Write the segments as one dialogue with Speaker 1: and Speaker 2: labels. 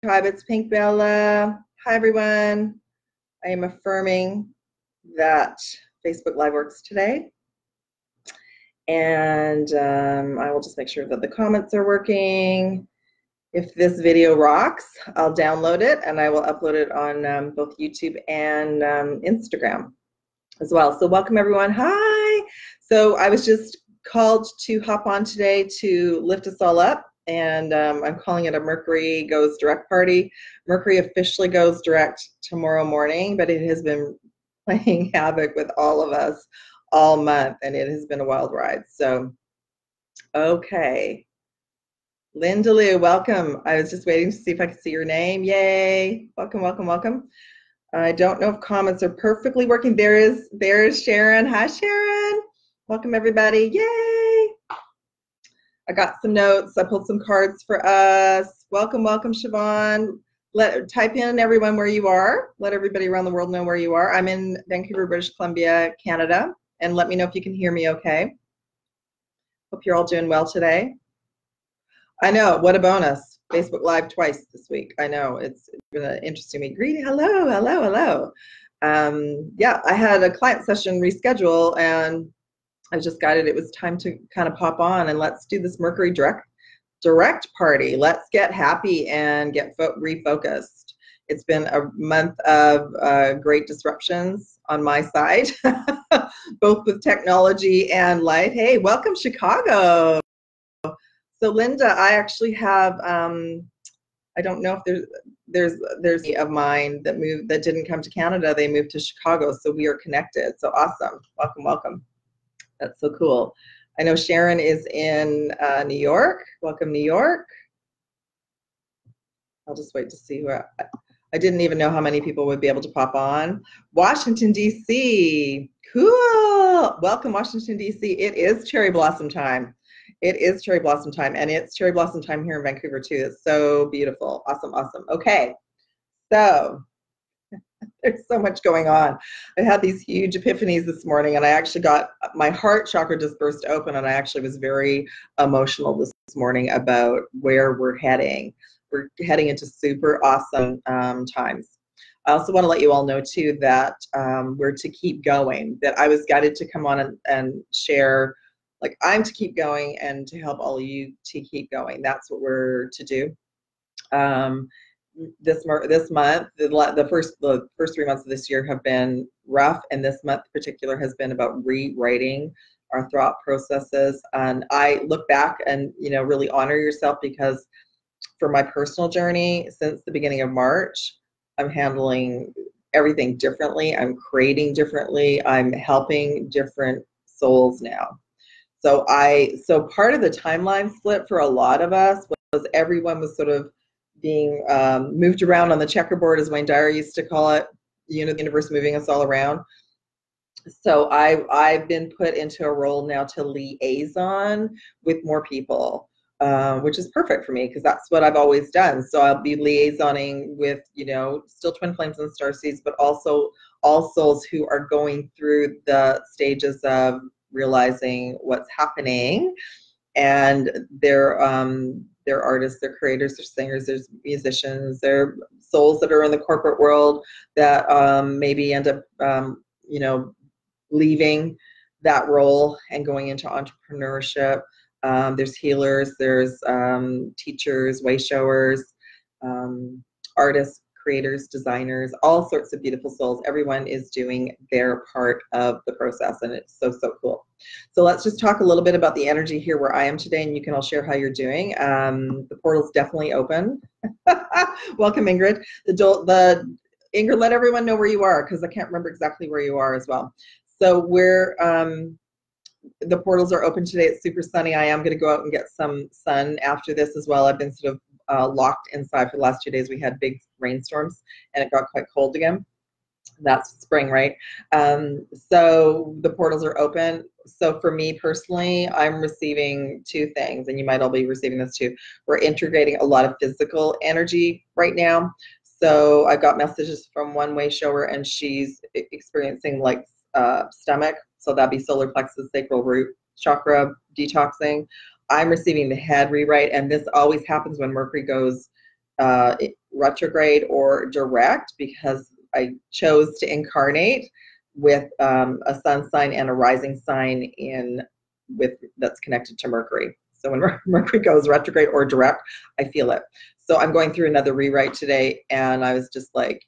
Speaker 1: Tribe, it's PinkBella. Hi, everyone. I am affirming that Facebook Live works today. And I will just make sure that the comments are working. If this video rocks, I'll download it and I will upload it on both YouTube and Instagram as well. So welcome, everyone. Hi. So I was just called to hop on today to lift us all up. And I'm calling it a Mercury Goes Direct party. Mercury officially goes direct tomorrow morning, but it has been playing havoc with all of us all month, and it has been a wild ride. So, okay. Linda Lou, welcome. I was just waiting to see if I could see your name. Yay. Welcome, welcome, welcome. I don't know if comments are perfectly working. There is Sharon. Hi, Sharon. Welcome, everybody. Yay. I got some notes. I pulled some cards for us. Welcome, welcome, Siobhan. Type in, everyone, where you are. Let everybody around the world know where you are. I'm in Vancouver, British Columbia, Canada. And let me know if you can hear me okay. Hope you're all doing well today. I know, what a bonus. Facebook Live twice this week. I know, it's been an interesting week. Greeting, hello, hello, hello. Yeah, I had a client session reschedule, and I just got it. It was time to kind of pop on and let's do this Mercury direct party. Let's get happy and get refocused. It's been a month of great disruptions on my side, both with technology and life. Hey, welcome, Chicago. So Linda, I actually have, I don't know if there's of mine that didn't come to Canada. They moved to Chicago, so we are connected. So awesome. Welcome, welcome. That's so cool. I know Sharon is in New York. Welcome, New York. I'll just wait to see who I didn't even know how many people would be able to pop on. Washington, D.C. Cool. Welcome, Washington, D.C. It is cherry blossom time. It is cherry blossom time, and it's cherry blossom time here in Vancouver, too. It's so beautiful. Awesome, awesome. Okay, so there's so much going on. I had these huge epiphanies this morning, and I actually got my heart chakra just burst open, and I actually was very emotional this morning about where we're heading. We're heading into super awesome times. I also want to let you all know too that we're to keep going, that I was guided to come on and share, like, I'm to keep going and to help all of you to keep going. That's what we're to do. This month, the first 3 months of this year have been rough, and this month in particular has been about rewriting our thought processes. And I look back and, you know, really honor yourself, because for my personal journey since the beginning of March, I'm handling everything differently. I'm creating differently. I'm helping different souls now. So part of the timeline split for a lot of us was everyone was sort of being moved around on the checkerboard, as Wayne Dyer used to call it, you know, the universe moving us all around. So I've been put into a role now to liaison with more people, which is perfect for me, because that's what I've always done. So I'll be liaisoning with, you know, still twin flames and starseeds, but also all souls who are going through the stages of realizing what's happening. And they're artists, they're creators, they're singers, there's musicians, they're souls that are in the corporate world that maybe end up, you know, leaving that role and going into entrepreneurship. There's healers, there's teachers, way showers, artists, creators, designers, all sorts of beautiful souls. Everyone is doing their part of the process, and it's so, so cool. So let's just talk a little bit about the energy here where I am today, and you can all share how you're doing. The portal's definitely open. Welcome, Ingrid. Ingrid, let everyone know where you are, because I can't remember exactly where you are as well. So the portals are open today. It's super sunny. I am going to go out and get some sun after this as well. I've been sort of locked inside for the last 2 days. We had big rainstorms, and it got quite cold again. That's spring, right? So the portals are open. So for me personally, I'm receiving two things, and you might all be receiving this too. We're integrating a lot of physical energy right now. So I got messages from one way shower, and she's experiencing like stomach. So that'd be solar plexus, sacral root chakra detoxing. I'm receiving the head rewrite, and this always happens when Mercury goes retrograde or direct because I chose to incarnate with a sun sign and a rising sign that's connected to Mercury. So when Mercury goes retrograde or direct, I feel it. So I'm going through another rewrite today, and I was just like,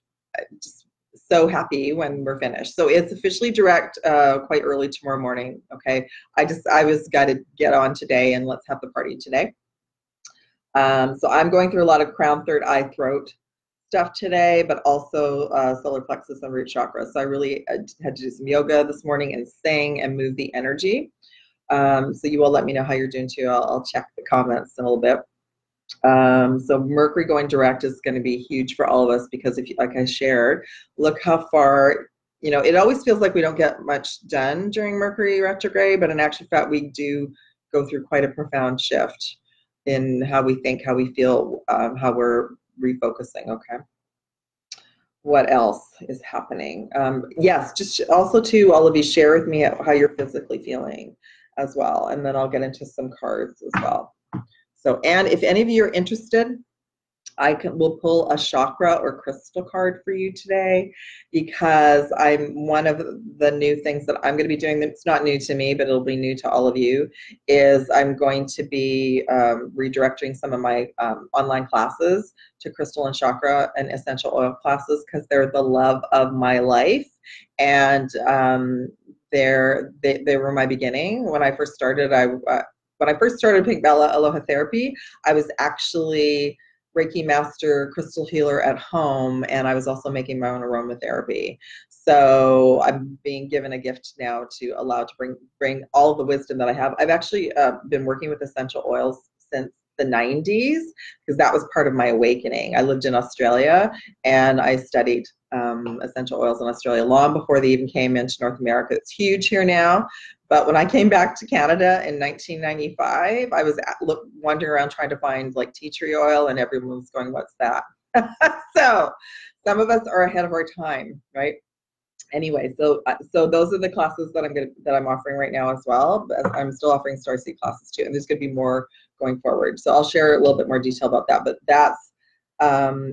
Speaker 1: just so happy when we're finished. So it's officially direct quite early tomorrow morning. Okay, I was got to get on today, and let's have the party today. So I'm going through a lot of crown, third eye, throat stuff today, but also solar plexus and root chakra. So I really had to do some yoga this morning and sing and move the energy. So you all let me know how you're doing too. I'll check the comments in a little bit. So Mercury going direct is going to be huge for all of us because if you, like I shared, look how far, you know, it always feels like we don't get much done during Mercury retrograde, but in actual fact, we do go through quite a profound shift in how we think, how we feel, how we're refocusing. Okay. What else is happening? Yes, just also to all of you, share with me how you're physically feeling as well. And then I'll get into some cards as well. So, and if any of you are interested, we'll pull a chakra or crystal card for you today, because one of the new things that I'm going to be doing that's not new to me, but it'll be new to all of you, is I'm going to be redirecting some of my online classes to crystal and chakra and essential oil classes, because they're the love of my life. And they were my beginning. When I first started, PinkBella Aloha Therapy, I was actually Reiki master, crystal healer at home, and I was also making my own aromatherapy. So I'm being given a gift now to allow to bring all the wisdom that I have. I've actually been working with essential oils since the 90s, because that was part of my awakening. I lived in Australia and I studied essential oils in Australia long before they even came into North America. It's huge here now. But when I came back to Canada in 1995, I was wandering around trying to find like tea tree oil, and everyone was going, "What's that?" So some of us are ahead of our time, right? Anyway, so those are the classes that I'm offering right now as well. But I'm still offering Starseed classes too, and there's going to be more going forward. So I'll share a little bit more detail about that. But that's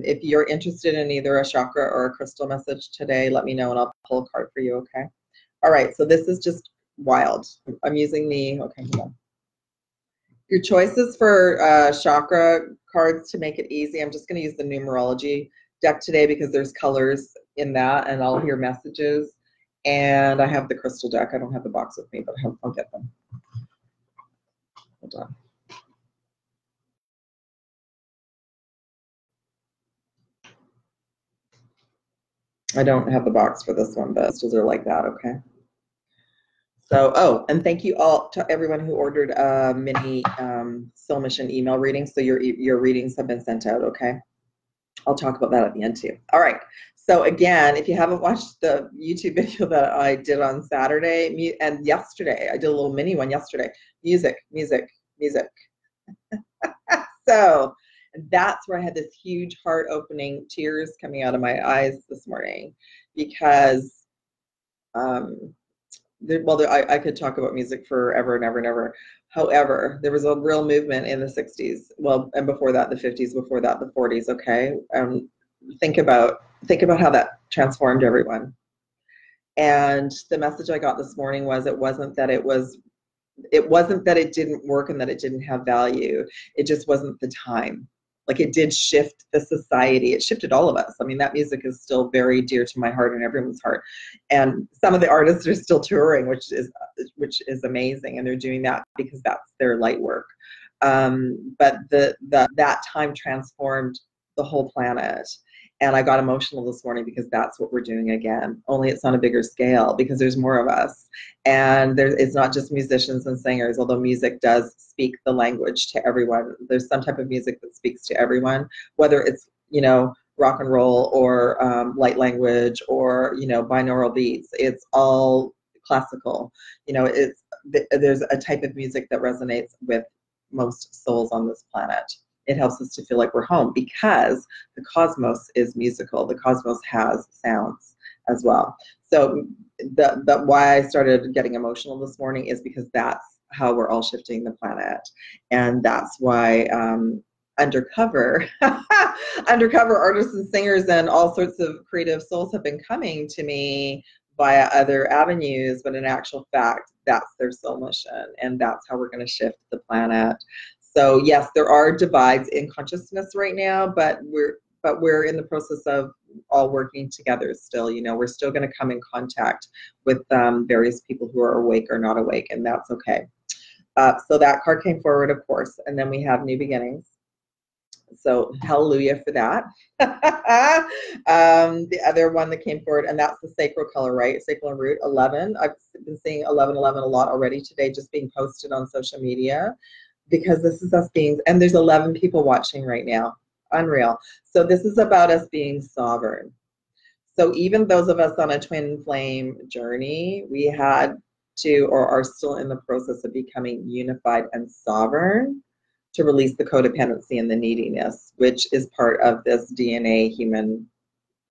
Speaker 1: if you're interested in either a chakra or a crystal message today, let me know and I'll pull a card for you. Okay. All right. So this is just wild. I'm using okay, hold on. Your choices for chakra cards to make it easy. I'm just going to use the numerology deck today because there's colors in that, and I'll hear messages. And I have the crystal deck. I don't have the box with me, but I'll get them. Hold on. I don't have the box for this one, but crystals are like that. Okay. So, oh, and thank you all to everyone who ordered a mini Soul Mission email reading. So your readings have been sent out, okay? I'll talk about that at the end too. All right. So again, if you haven't watched the YouTube video that I did on Saturday and yesterday, I did a little mini one yesterday. Music. So that's where I had this huge heart-opening tears coming out of my eyes this morning, because I could talk about music forever and ever and ever. However, there was a real movement in the 60s, well, and before that, the 50s, before that, the 40s, okay? Think about how that transformed everyone. And the message I got this morning was it wasn't that it didn't work and that it didn't have value. It just wasn't the time. Like, it did shift the society. It shifted all of us. I mean, that music is still very dear to my heart and everyone's heart. And some of the artists are still touring, which is amazing. And they're doing that because that's their light work. But that time transformed the whole planet. And I got emotional this morning because that's what we're doing again, only it's on a bigger scale because there's more of us. And it's not just musicians and singers, although music does speak the language to everyone. There's some type of music that speaks to everyone, whether it's, rock and roll or light language or, binaural beats. It's all classical. There's a type of music that resonates with most souls on this planet. It helps us to feel like we're home because the cosmos is musical. The cosmos has sounds as well. So why I started getting emotional this morning is because that's how we're all shifting the planet. And that's why undercover. Undercover artists and singers and all sorts of creative souls have been coming to me via other avenues, but in actual fact, that's their soul mission, and that's how we're going to shift the planet. So yes, there are divides in consciousness right now, but we're in the process of all working together still. You know, we're still going to come in contact with various people who are awake or not awake, and that's okay. So that card came forward, of course, and then we have new beginnings. So hallelujah for that. The other one that came forward, and that's the sacral color, right? Sacral root 11. I've been seeing 1111 a lot already today, just being posted on social media, because this is us being, and there's 11 people watching right now. Unreal. So this is about us being sovereign. So even those of us on a twin flame journey, we had to, or are still in the process of becoming unified and sovereign, to release the codependency and the neediness, which is part of this DNA human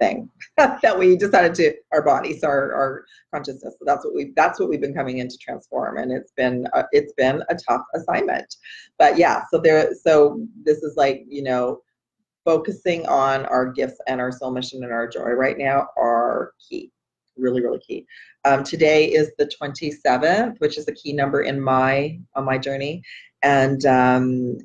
Speaker 1: thing that we decided to, our bodies, our consciousness. So that's what we've been coming in to transform, and it's been a tough assignment. But yeah, so this is like, you know, focusing on our gifts and our soul mission and our joy right now are key, really, really key. Today is the 27th, which is a key number on my journey. And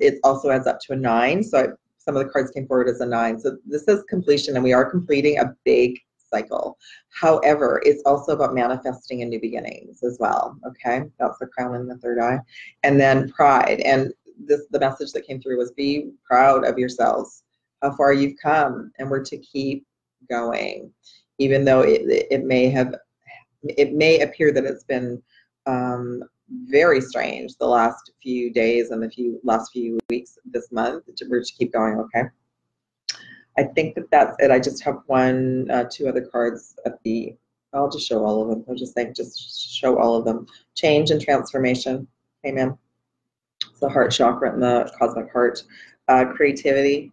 Speaker 1: it also adds up to a 9. So some of the cards came forward as a 9. So this is completion, and we are completing a big cycle. However, it's also about manifesting in new beginnings as well. Okay, that's the crown in the third eye. And then pride. And the message that came through was, be proud of yourselves, how far you've come, and we're to keep going, even though it may appear that it's been very strange the last few days and the last few weeks this month. We're to keep going. Okay, I think that's it. I just have two other cards at the, I'll just show all of them. I'll just show all of them. Change and transformation came in. It's the heart chakra and the cosmic heart. Creativity.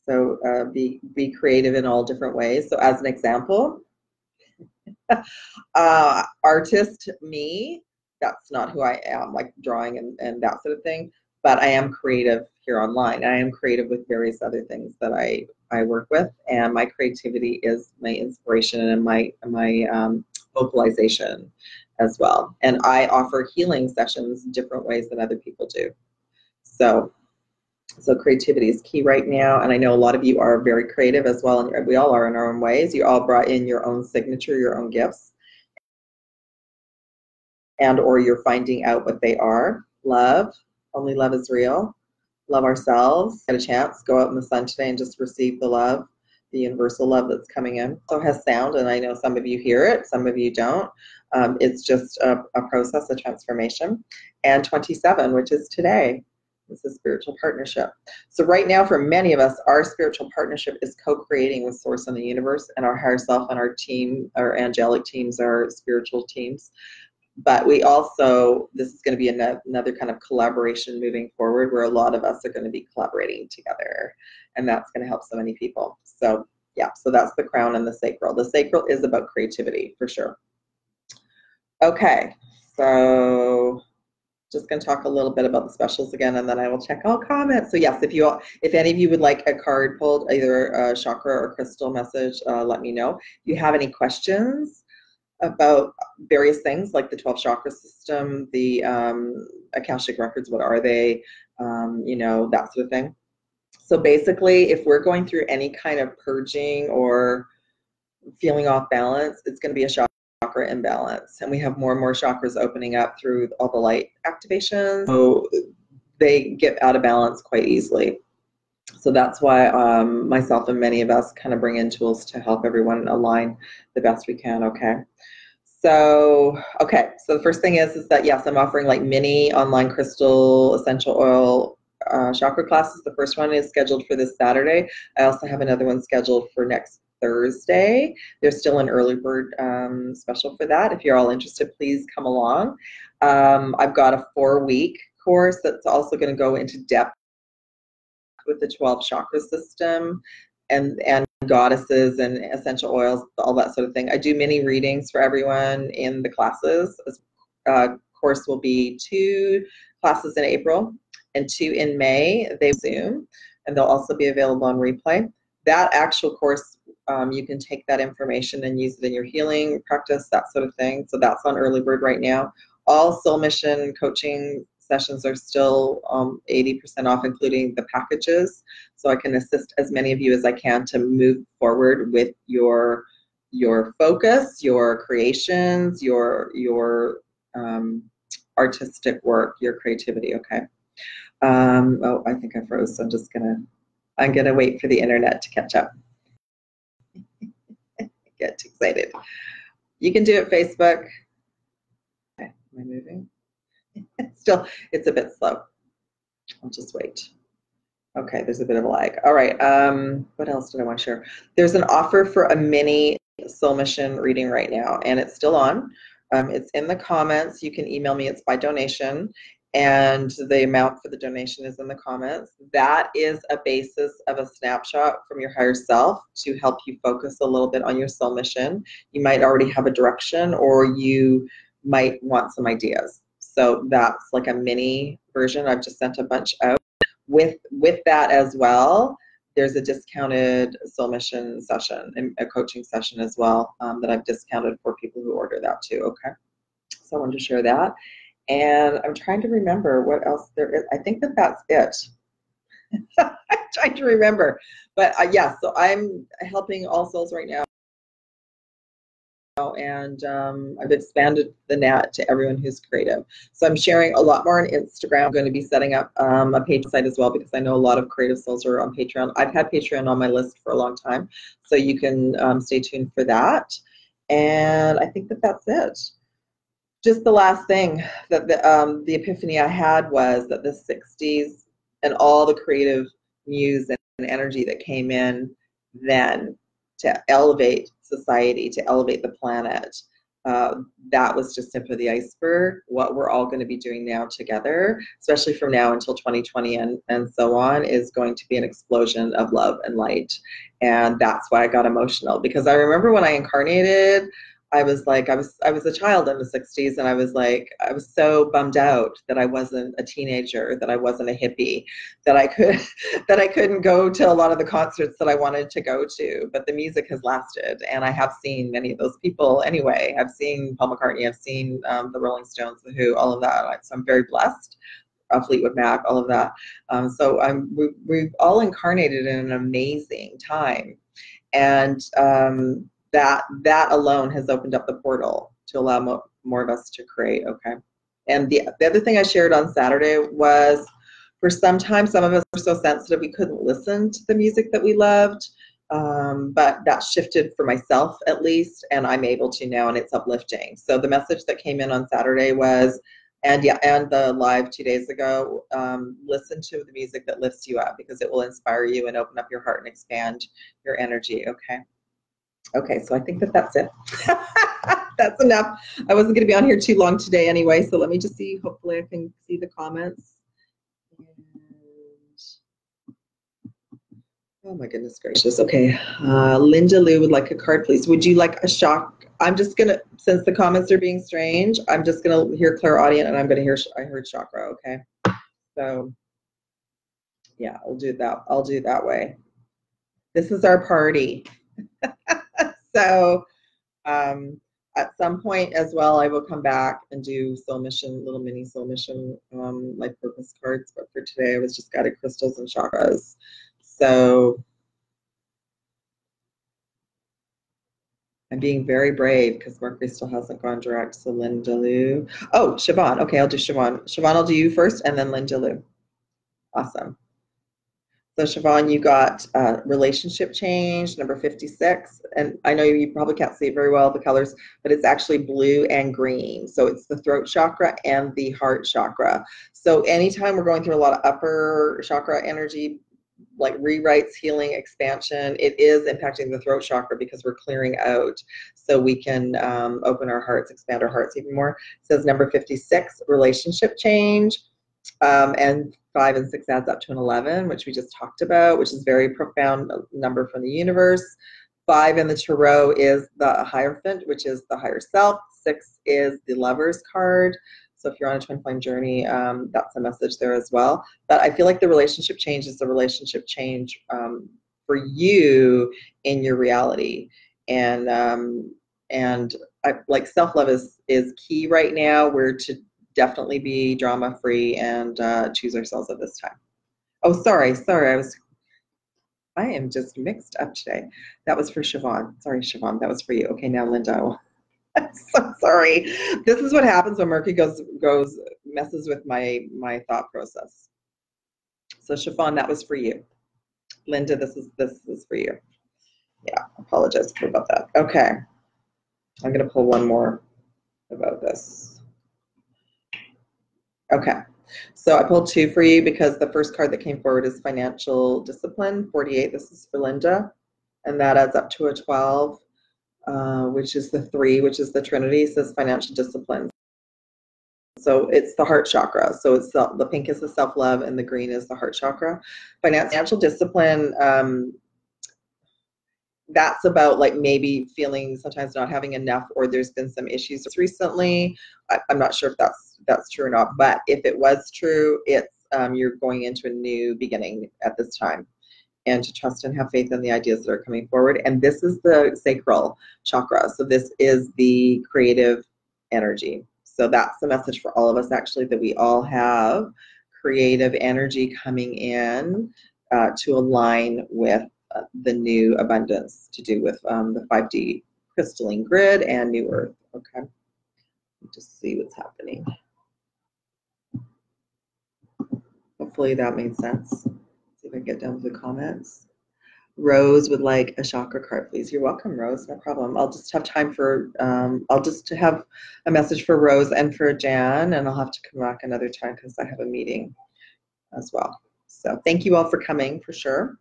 Speaker 1: So be creative in all different ways. So as an example, artist me, that's not who I am, like drawing and that sort of thing, but I am creative here online. I am creative with various other things that I work with, and my creativity is my inspiration and my vocalization as well. And I offer healing sessions different ways than other people do. So creativity is key right now, and I know a lot of you are very creative as well, and we all are in our own ways. You all brought in your own signature, your own gifts, and or you're finding out what they are. Love, only love is real. Love ourselves. Get a chance, go out in the sun today and just receive the love, the universal love that's coming in. So it has sound, and I know some of you hear it, some of you don't. It's just a process, a transformation. And 27, which is today. This is spiritual partnership. So right now, for many of us, our spiritual partnership is co-creating with Source and the universe, and our higher self and our team, our angelic teams, our spiritual teams. But we also, this is going to be another kind of collaboration moving forward, where a lot of us are going to be collaborating together, and that's going to help so many people. So yeah, so that's the crown and the sacral. The sacral is about creativity for sure. Okay, so just going to talk a little bit about the specials again, and then I will check all comments. So yes, if any of you would like a card pulled, either a chakra or crystal message, let me know. If you have any questions about various things like the 12 chakra system, the Akashic records, what are they, you know, that sort of thing. So basically, if we're going through any kind of purging or feeling off balance, it's going to be a chakra imbalance, and we have more and more chakras opening up through all the light activations, so they get out of balance quite easily. So that's why myself and many of us kind of bring in tools to help everyone align the best we can. Okay, so the first thing is that yes, I'm offering like mini online crystal essential oil chakra classes. The first one is scheduled for this Saturday. I also have another one scheduled for next Thursday. There's still an early bird special for that. If you're all interested, please come along. I've got a 4-week course that's also going to go into depth with the 12 chakra system and goddesses and essential oils, all that sort of thing. I do mini readings for everyone in the classes. Course will be 2 classes in April and 2 in May. They Zoom. and they'll also be available on replay. That actual course, you can take that information and use it in your healing practice, that sort of thing. So that's on early bird right now. All Soul Mission coaching sessions are still 80% off, including the packages. So I can assist as many of you as I can to move forward with your focus, your creations, your artistic work, your creativity. Okay. Oh, I think I froze. So I'm gonna wait for the internet to catch up. Get too excited. You can do it, Facebook. Okay, am I moving? Still, it's a bit slow. I'll just wait. Okay, there's a bit of a lag. All right, what else did I want to share? There's an offer for a mini Soul Mission reading right now, and it's still on. It's in the comments. You can email me. It's by donation, and the amount for the donation is in the comments. That is a basis of a snapshot from your higher self to help you focus a little bit on your soul mission. You might already have a direction, or you might want some ideas. So that's like a mini version. I've just sent a bunch out. With that as well, there's a discounted soul mission session and a coaching session as well that I've discounted for people who order that too. Okay, so I wanted to share that. And I'm trying to remember what else there is. I think that's it. I'm trying to remember. But yeah, so I'm helping All Souls right now. And I've expanded the net to everyone who's creative. So I'm sharing a lot more on Instagram. I'm going to be setting up a Patreon site as well, because I know a lot of creative souls are on Patreon. I've had Patreon on my list for a long time, so you can stay tuned for that. And I think that's it. Just the last thing that the epiphany I had was that the 60s and all the creative muse and energy that came in then to elevate society, to elevate the planet, that was just tip of the iceberg. What we're all going to be doing now together, especially from now until 2020 and so on, is going to be an explosion of love and light. And that's why I got emotional, because I remember when I incarnated, I was like, I was a child in the 60s, and I was like, I was so bummed out that I wasn't a teenager, that I wasn't a hippie, that I couldn't go to a lot of the concerts that I wanted to go to. But the music has lasted, and I have seen many of those people anyway. I've seen Paul McCartney, I've seen the Rolling Stones, The Who, all of that. So I'm very blessed. Fleetwood Mac, all of that. So we've all incarnated in an amazing time, and that alone has opened up the portal to allow more of us to create. Okay. And the other thing I shared on Saturday was, for some time, some of us were so sensitive we couldn't listen to the music that we loved, but that shifted for myself at least, and I'm able to now, and it's uplifting. So the message that came in on Saturday was, and the live 2 days ago, listen to the music that lifts you up, because it will inspire you and open up your heart and expand your energy. Okay. Okay, so I think that's it. That's enough. I wasn't going to be on here too long today anyway, so let me just see. Hopefully I can see the comments. And, oh my goodness gracious. Okay, Linda Lou would like a card, please. Would you like a shock? I'm just going to, since the comments are being strange, I'm just going to hear clairaudient, and I'm going to hear, I heard chakra, okay? So, yeah, I'll do that. I'll do that way. This is our party. So at some point as well, I will come back and do soul mission, little mini soul mission life purpose cards. But for today, I was just guided crystals and chakras. So I'm being very brave because Mercury still hasn't gone direct. So Linda Lou. Oh, Siobhan. Okay, I'll do Siobhan. Siobhan, I'll do you first, and then Linda Lou. Awesome. So Siobhan, you got relationship change, number 56. And I know you probably can't see it very well, the colors, but it's actually blue and green. So it's the throat chakra and the heart chakra. So anytime we're going through a lot of upper chakra energy, like rewrites, healing, expansion, it is impacting the throat chakra because we're clearing out so we can open our hearts, expand our hearts even more. It says number 56, relationship change. And 5 and 6 adds up to an 11, which we just talked about, which is very profound number from the universe. 5 in the tarot is the Hierophant, which is the higher self. 6 is the Lover's card. So if you're on a twin flame journey, that's a message there as well. But I feel like the relationship change is the relationship change for you in your reality. And like self-love is key right now. We're to definitely be drama-free and choose ourselves at this time. Oh, sorry, I am just mixed up today. That was for Siobhan. Sorry, Siobhan, that was for you. Okay, now Linda. I'm so sorry. This is what happens when Mercury messes with my thought process. So Siobhan, that was for you. Linda, this is for you. Yeah, apologize about that. Okay. I'm going to pull one more about this. Okay. So I pulled two for you because the first card that came forward is financial discipline, 48. This is for Linda. And that adds up to a 12, which is the 3, which is the Trinity. It says financial discipline. So it's the heart chakra. So it's the pink is the self-love and the green is the heart chakra. Financial discipline, that's about like maybe feeling sometimes not having enough, or there's been some issues recently. I'm not sure if that's true or not, but if it was true, it's you're going into a new beginning at this time, and to trust and have faith in the ideas that are coming forward. And this is the sacral chakra. So this is the creative energy. So that's the message for all of us, actually, that we all have creative energy coming in to align with the new abundance, to do with the 5D crystalline grid and new earth. Okay, just see what's happening. Hopefully that made sense. See if I can get down to the comments. Rose would like a chakra card, please. You're welcome, Rose. No problem. I'll just have time for, I'll just have a message for Rose and for Jan, and I'll have to come back another time because I have a meeting as well. So thank you all for coming, for sure.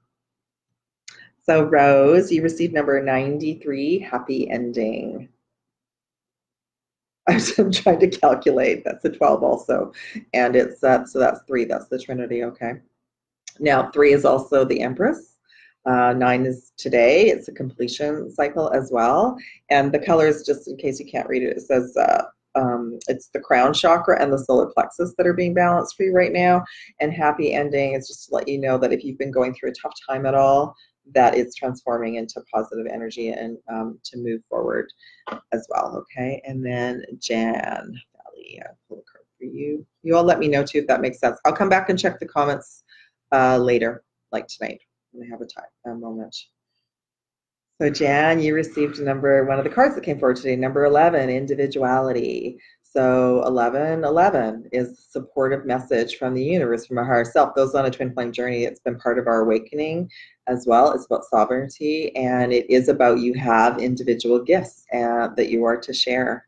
Speaker 1: So Rose, you received number 93, happy ending. I'm trying to calculate. That's a 12 also. And it's so that's 3. That's the Trinity, okay. Now 3 is also the Empress. 9 is today. It's a completion cycle as well. And the colors, just in case you can't read it, it says it's the crown chakra and the solar plexus that are being balanced for you right now. And happy ending is just to let you know that if you've been going through a tough time at all, that it's transforming into positive energy and to move forward as well, okay? And then Jan Valley, I'll pull a card for you. You all let me know too if that makes sense. I'll come back and check the comments later, like tonight, when I have a moment. So Jan, you received one of the cards that came forward today, number 11, individuality. So 11 is a supportive message from the universe, from our higher self. Those on a twin flame journey, it's been part of our awakening as well. It's about sovereignty, and it is about you have individual gifts that you are to share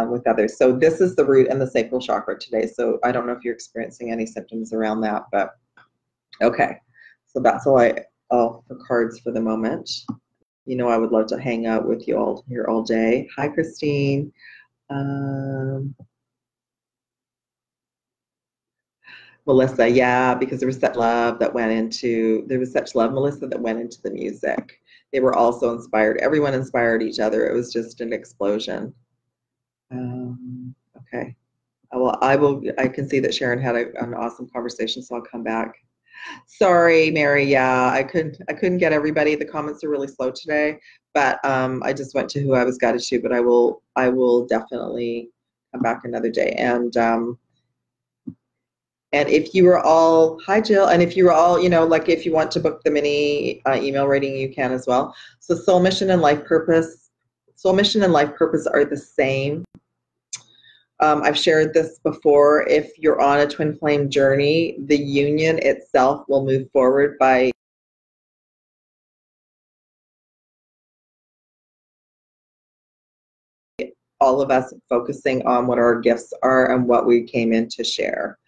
Speaker 1: with others. So this is the root and the sacral chakra today. So I don't know if you're experiencing any symptoms around that, but okay. So that's all for cards for the moment. You know, I would love to hang out with you all here all day. Hi, Christine. Melissa, yeah, because there was such love, Melissa, that went into the music. They were all so inspired. Everyone inspired each other. It was just an explosion. Okay. I can see that Sharon had an awesome conversation, so I'll come back. Sorry, Mary. Yeah, I couldn't get everybody. The comments are really slow today, but I just went to who I was guided to. But I will definitely come back another day. And if you were all, hi Jill, and if you were all, you know, like if you want to book the mini email reading, you can as well. So soul mission and life purpose are the same. I've shared this before. If you're on a twin flame journey, the union itself will move forward by all of us focusing on what our gifts are and what we came in to share.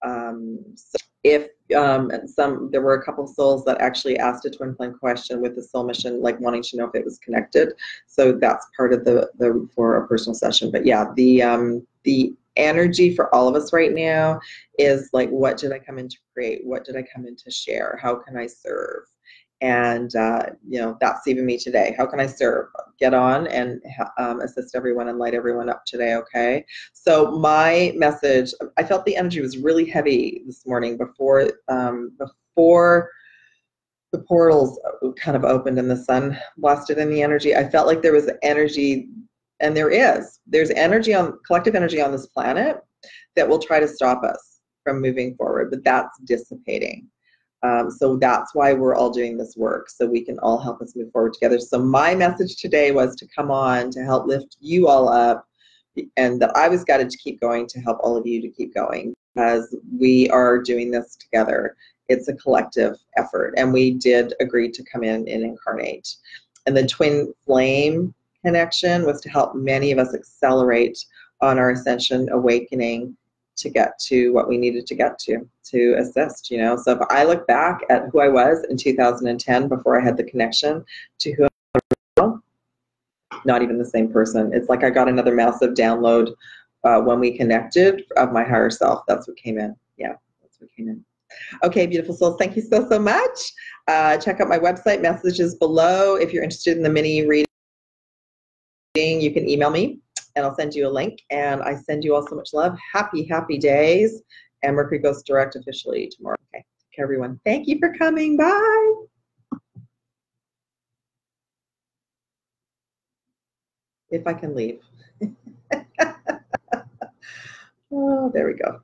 Speaker 1: So if there were a couple of souls that actually asked a twin flame question with the soul mission, like wanting to know if it was connected. So that's part of for a personal session. But yeah, the energy for all of us right now is like, what did I come in to create? What did I come in to share? How can I serve? And, you know, that's even me today. How can I serve? Get on and assist everyone and light everyone up today, okay? So my message, I felt the energy was really heavy this morning before the portals kind of opened and the sun blasted in the energy. I felt like there was energy, and there's energy collective energy on this planet that will try to stop us from moving forward, but that's dissipating. So that's why we're all doing this work, so we can all help us move forward together. So my message today was to come on to help lift you all up, and that I was guided to keep going to help all of you to keep going, because we are doing this together. It's a collective effort, and we did agree to come in and incarnate. And the twin flame connection was to help many of us accelerate on our ascension awakening to get to what we needed to get to assist, you know. So if I look back at who I was in 2010 before I had the connection to who I am now, not even the same person. It's like I got another massive download when we connected of my higher self. That's what came in. Yeah, that's what came in. Okay, beautiful souls, thank you so much. Check out my website, messages below. If you're interested in the mini reading, you can email me and I'll send you a link. And I send you all so much love. Happy, happy days. And Mercury goes direct officially tomorrow. Okay, take care, everyone. Thank you for coming. Bye. If I can leave. Oh, there we go.